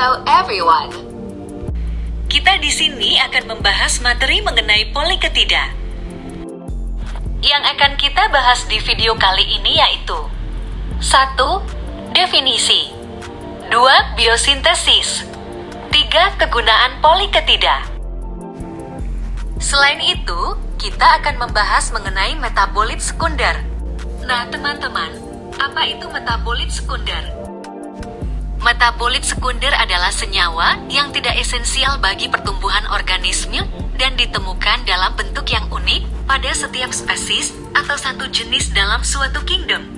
Hello everyone. Kita di sini akan membahas materi mengenai poliketida. Yang akan kita bahas di video kali ini yaitu 1. Definisi 2. Biosintesis 3. Kegunaan poliketida. Selain itu, kita akan membahas mengenai metabolit sekunder. Nah teman-teman, apa itu metabolit sekunder? Metabolit sekunder adalah senyawa yang tidak esensial bagi pertumbuhan organisme dan ditemukan dalam bentuk yang unik pada setiap spesies atau satu jenis dalam suatu kingdom.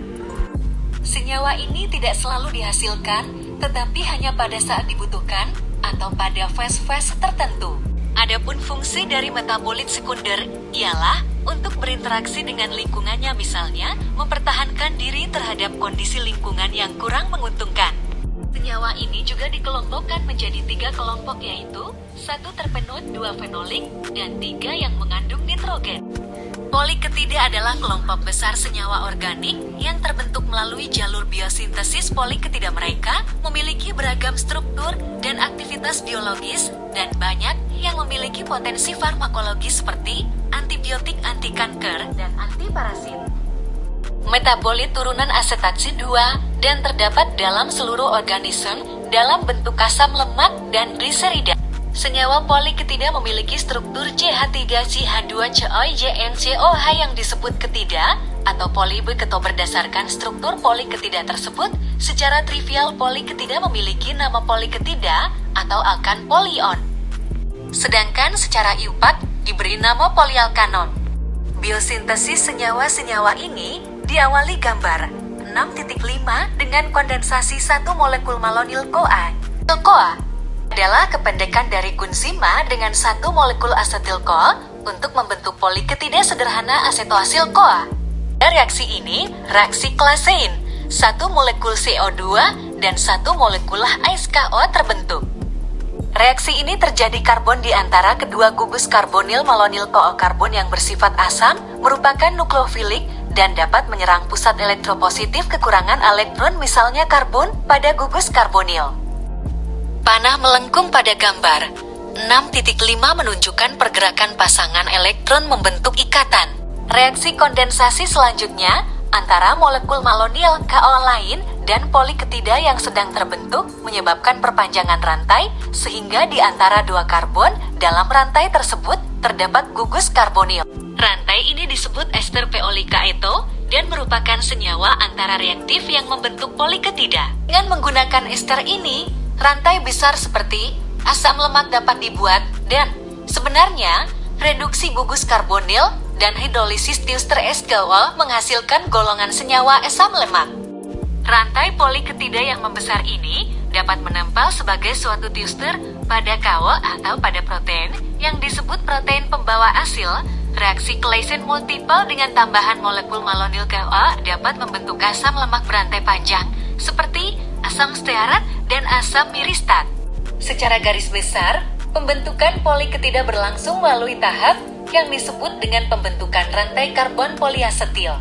Senyawa ini tidak selalu dihasilkan, tetapi hanya pada saat dibutuhkan atau pada fase-fase tertentu. Adapun fungsi dari metabolit sekunder ialah untuk berinteraksi dengan lingkungannya, misalnya mempertahankan diri terhadap kondisi lingkungan yang kurang menguntungkan. Senyawa ini juga dikelompokkan menjadi 3 kelompok, yaitu 1 terpenut, 2 fenolik, dan 3 yang mengandung nitrogen. Poliketida adalah kelompok besar senyawa organik yang terbentuk melalui jalur biosintesis. Poliketida mereka memiliki beragam struktur dan aktivitas biologis, dan banyak yang memiliki potensi farmakologis seperti antibiotik, anti kanker, dan anti parasit. Metabolit turunan asetatsi 2 dan terdapat dalam seluruh organisme dalam bentuk asam lemak dan gliserida. Senyawa poliketida memiliki struktur CH3CH2COIJNCOH yang disebut ketida atau polibeketo. Berdasarkan struktur poliketida tersebut, secara trivial poliketida memiliki nama poliketida atau alkan polyion. Sedangkan secara IUPAC diberi nama polyalkanon. Biosintesis senyawa-senyawa ini diawali gambar 6.5 dengan kondensasi 1 molekul malonyl CoA. CoA adalah kependekan dari kunsima dengan 1 molekul asetil-CoA untuk membentuk poliketida sederhana asetoasil CoA. Pada reaksi ini, reaksi klasein, 1 molekul CO2 dan 1 molekul HCO terbentuk. Reaksi ini terjadi karbon di antara kedua gugus karbonil malonyl CoA. Karbon yang bersifat asam merupakan nukleofilik dan dapat menyerang pusat elektropositif kekurangan elektron, misalnya karbon pada gugus karbonil. Panah melengkung pada gambar 6.5 menunjukkan pergerakan pasangan elektron membentuk ikatan. Reaksi kondensasi selanjutnya antara molekul malonyl CoA lain dan poliketida yang sedang terbentuk menyebabkan perpanjangan rantai, sehingga di antara 2 karbon dalam rantai tersebut terdapat gugus karbonil. Rantai ini disebut ester peolika eto dan merupakan senyawa antara reaktif yang membentuk poliketida. Dengan menggunakan ester ini, rantai besar seperti asam lemak dapat dibuat, dan sebenarnya reduksi gugus karbonil dan hidrolisis tiuster S2O menghasilkan golongan senyawa asam lemak. Rantai poliketida yang membesar ini dapat menempel sebagai suatu tiuster pada KO atau pada protein yang disebut protein pembawa asil. Reaksi Claisen multiple dengan tambahan molekul malonyl CoA dapat membentuk asam lemak berantai panjang seperti asam stearat dan asam miristat. Secara garis besar, pembentukan poliketida berlangsung melalui tahap yang disebut dengan pembentukan rantai karbon poliasetil.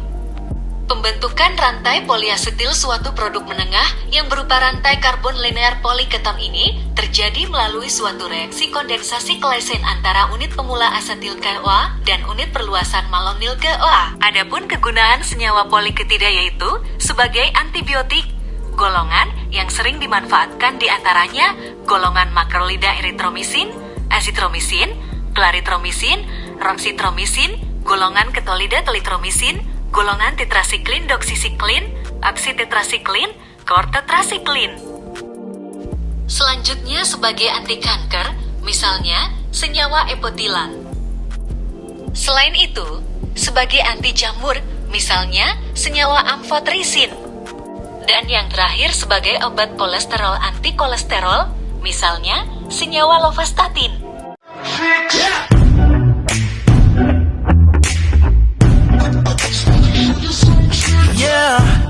Pembentukan rantai poliasetil, suatu produk menengah yang berupa rantai karbon linear poliketon ini, terjadi melalui suatu reaksi kondensasi Claisen antara unit pemula asetil CoA dan unit perluasan malonyl CoA. Adapun kegunaan senyawa poliketida yaitu sebagai antibiotik. Golongan yang sering dimanfaatkan diantaranya golongan makrolida eritromisin, azitromisin, klaritromisin, roksitromisin, golongan ketolida telitromisin, golongan tetrasiklin doksisiklin, oksitetrasiklin, kortetrasiklin. Selanjutnya sebagai anti kanker, misalnya senyawa epotilan. Selain itu, sebagai anti jamur, misalnya senyawa amfotrisin. Dan yang terakhir sebagai obat kolesterol anti kolesterol, misalnya senyawa lovastatin. Yeah.